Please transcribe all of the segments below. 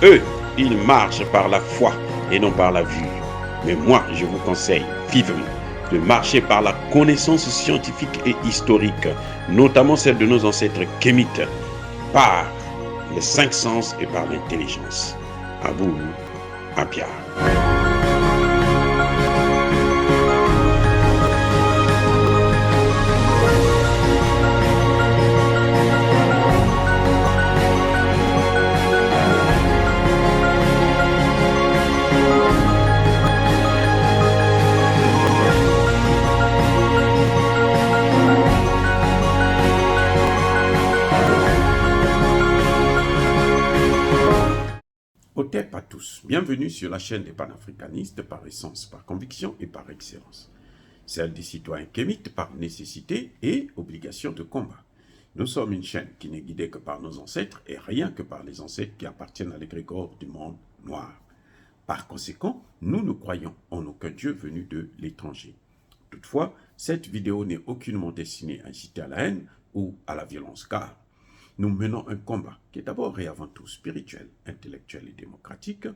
Eux, ils marchent par la foi et non par la vue. Mais moi, je vous conseille vivement de marcher par la connaissance scientifique et historique, notamment celle de nos ancêtres kémites, par les cinq sens et par l'intelligence. À vous, à Pierre. Otep à tous, bienvenue sur la chaîne des panafricanistes par essence, par conviction et par excellence. Celle des citoyens kémites par nécessité et obligation de combat. Nous sommes une chaîne qui n'est guidée que par nos ancêtres et rien que par les ancêtres qui appartiennent à l'égrégore du monde noir. Par conséquent, nous ne croyons en aucun Dieu venu de l'étranger. Toutefois, cette vidéo n'est aucunement destinée à inciter à la haine ou à la violence, car nous menons un combat qui est d'abord et avant tout spirituel, intellectuel et démocratique.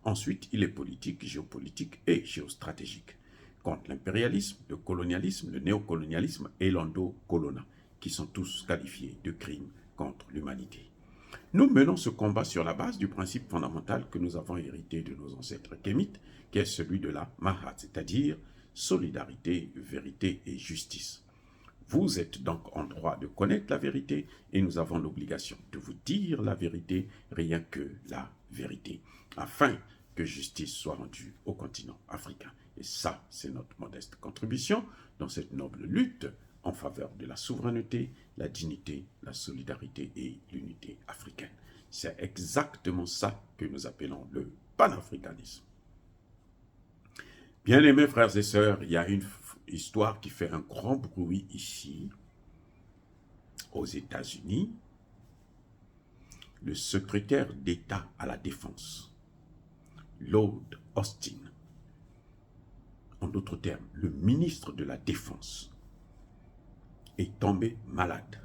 Ensuite, il est politique, géopolitique et géostratégique, contre l'impérialisme, le colonialisme, le néocolonialisme et l'endocolona, qui sont tous qualifiés de crimes contre l'humanité. Nous menons ce combat sur la base du principe fondamental que nous avons hérité de nos ancêtres kémites, qui est celui de la Mahat, c'est-à-dire solidarité, vérité et justice. Vous êtes donc en droit de connaître la vérité et nous avons l'obligation de vous dire la vérité, rien que la vérité, afin que justice soit rendue au continent africain. Et ça, c'est notre modeste contribution dans cette noble lutte en faveur de la souveraineté, la dignité, la solidarité et l'unité africaine. C'est exactement ça que nous appelons le panafricanisme. Bien-aimés frères et sœurs, il y a une histoire qui fait un grand bruit ici, aux États-Unis. Le secrétaire d'État à la Défense, Lord Austin, en d'autres termes, le ministre de la Défense, est tombé malade,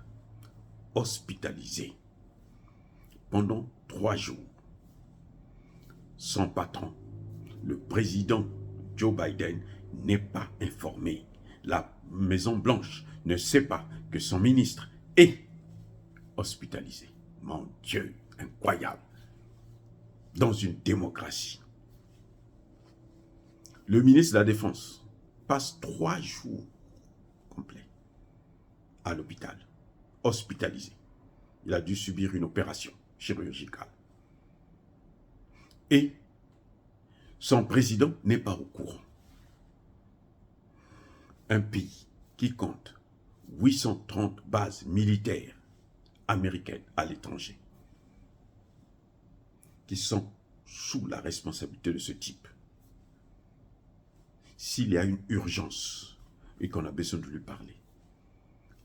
hospitalisé, pendant 3 jours. Son patron, le président Joe Biden, n'est pas informé. La Maison-Blanche ne sait pas que son ministre est hospitalisé. Mon Dieu, incroyable. Dans une démocratie. Le ministre de la Défense passe 3 jours complets à l'hôpital, hospitalisé. Il a dû subir une opération chirurgicale. Et son président n'est pas au courant. Un pays qui compte 830 bases militaires américaines à l'étranger, qui sont sous la responsabilité de ce type. S'il y a une urgence et qu'on a besoin de lui parler,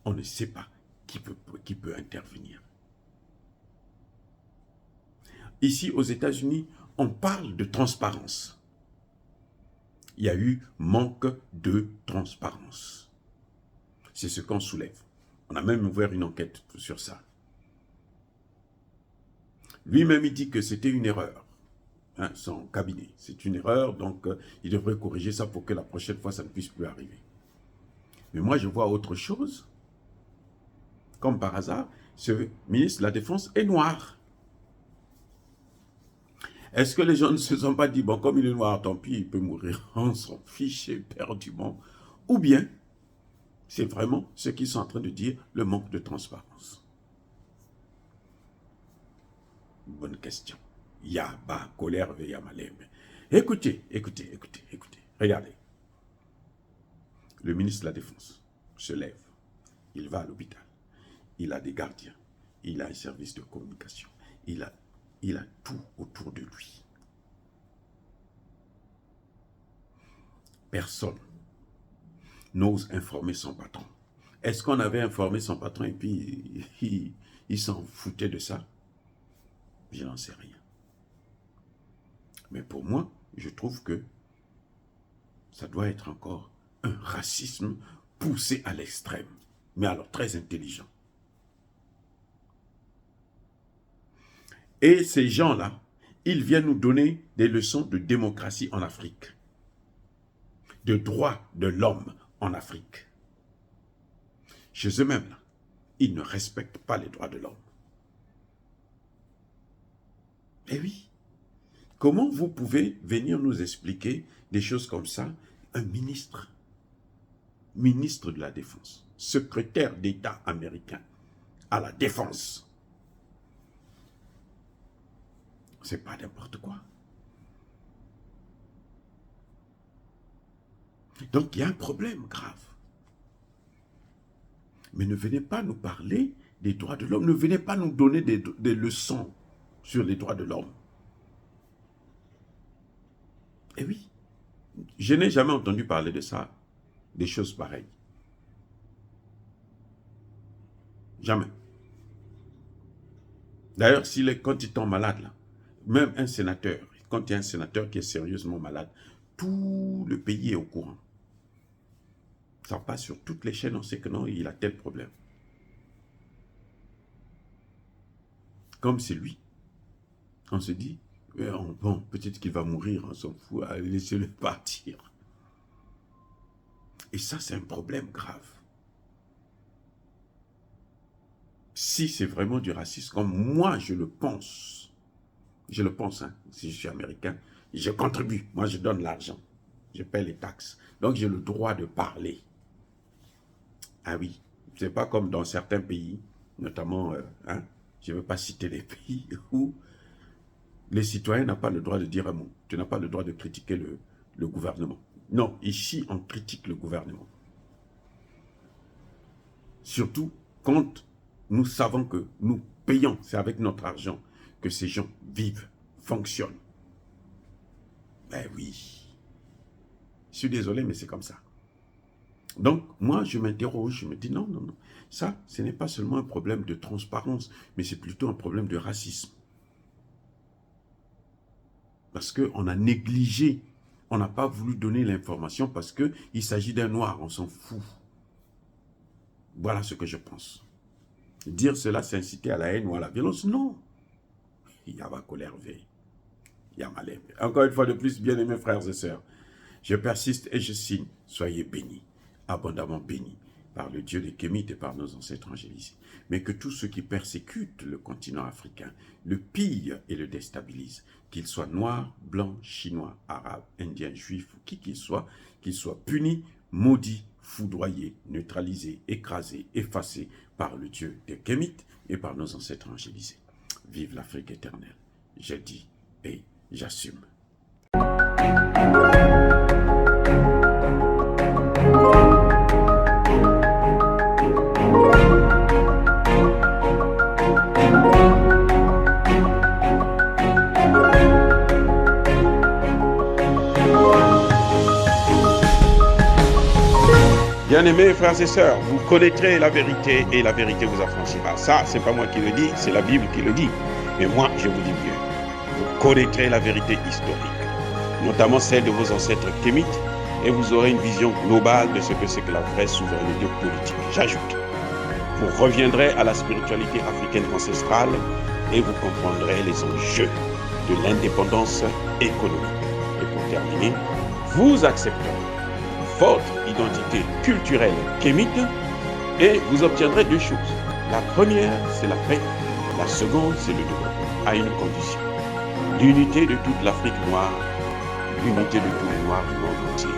on ne sait pas qui peut intervenir. Ici, aux États-Unis, on parle de transparence. Il y a eu manque de transparence. C'est ce qu'on soulève. On a même ouvert une enquête sur ça. Lui-même, il dit que c'était une erreur. Son cabinet, c'est une erreur, donc il devrait corriger ça pour que la prochaine fois, ça ne puisse plus arriver. Mais moi, je vois autre chose. Comme par hasard, ce ministre de la Défense est noir. Est-ce que les gens ne se sont pas dit, bon, comme il est noir, tant pis, il peut mourir, on s'en fiche éperdument. Ou bien, c'est vraiment ce qu'ils sont en train de dire, le manque de transparence. Bonne question. Yaba, colère, veyamalem. Écoutez, regardez. Le ministre de la Défense se lève, il va à l'hôpital, il a des gardiens, il a un service de communication, il a tout autour de lui. Personne n'ose informer son patron. Est-ce qu'on avait informé son patron et puis il s'en foutait de ça? Je n'en sais rien. Mais pour moi, je trouve que ça doit être encore un racisme poussé à l'extrême, mais alors très intelligent. Et ces gens-là, il vient nous donner des leçons de démocratie en Afrique, de droits de l'homme en Afrique. Chez eux-mêmes, là, ils ne respectent pas les droits de l'homme. Eh oui, comment vous pouvez venir nous expliquer des choses comme ça? Un ministre de la Défense, secrétaire d'État américain à la Défense. C'est pas n'importe quoi. Donc il y a un problème grave. Mais ne venez pas nous parler des droits de l'homme, ne venez pas nous donner des leçons sur les droits de l'homme. Eh oui, je n'ai jamais entendu parler de ça, des choses pareilles. Jamais. D'ailleurs, quand il tombe malade, là, même un sénateur, quand il y a un sénateur qui est sérieusement malade, tout le pays est au courant. Ça passe sur toutes les chaînes, on sait que non, il a tel problème. Comme c'est lui, on se dit, bon, peut-être qu'il va mourir, on s'en fout, allez, laissez-le partir. Et ça, c'est un problème grave. Si c'est vraiment du racisme, comme moi je le pense, hein, si je suis américain, je contribue, moi je donne l'argent, je paie les taxes, donc j'ai le droit de parler. Ah oui, c'est pas comme dans certains pays, notamment, je ne veux pas citer les pays où les citoyens n'ont pas le droit de dire un mot. Tu n'as pas le droit de critiquer le gouvernement. Non, ici, on critique le gouvernement. Surtout quand nous savons que nous payons, c'est avec notre argent que ces gens vivent, fonctionnent. Ben oui. Je suis désolé, mais c'est comme ça. Donc, moi, je m'interroge, je me dis non. Ça, ce n'est pas seulement un problème de transparence, mais c'est plutôt un problème de racisme. Parce qu'on a négligé, on n'a pas voulu donner l'information parce qu'il s'agit d'un noir, on s'en fout. Voilà ce que je pense. Dire cela, c'est inciter à la haine ou à la violence, non. Il y a ma colère, il y a ma lèvre. Encore une fois de plus, bien-aimés frères et sœurs, je persiste et je signe, soyez bénis, abondamment bénis, par le Dieu des Kémites et par nos ancêtres angélisés. Mais que tous ceux qui persécutent le continent africain le pillent et le déstabilisent, qu'ils soient noirs, blancs, chinois, arabes, indiens, juifs, ou qui qu'ils soient punis, maudits, foudroyés, neutralisés, écrasés, effacés par le Dieu des Kémites et par nos ancêtres angélisés. Vive l'Afrique éternelle. Je dis et j'assume. Bien-aimés frères et sœurs, vous connaîtrez la vérité et la vérité vous affranchira. Ça, c'est pas moi qui le dis, c'est la Bible qui le dit. Mais moi, je vous dis mieux. Vous connaîtrez la vérité historique, notamment celle de vos ancêtres kémites, et vous aurez une vision globale de ce que c'est que la vraie souveraineté politique. J'ajoute, vous reviendrez à la spiritualité africaine ancestrale et vous comprendrez les enjeux de l'indépendance économique. Et pour terminer, vous accepterez votre identité culturelle kémite et vous obtiendrez deux choses. La première, c'est la paix. La seconde, c'est le développement, à une condition. L'unité de toute l'Afrique noire, l'unité de tous les noirs du monde entier.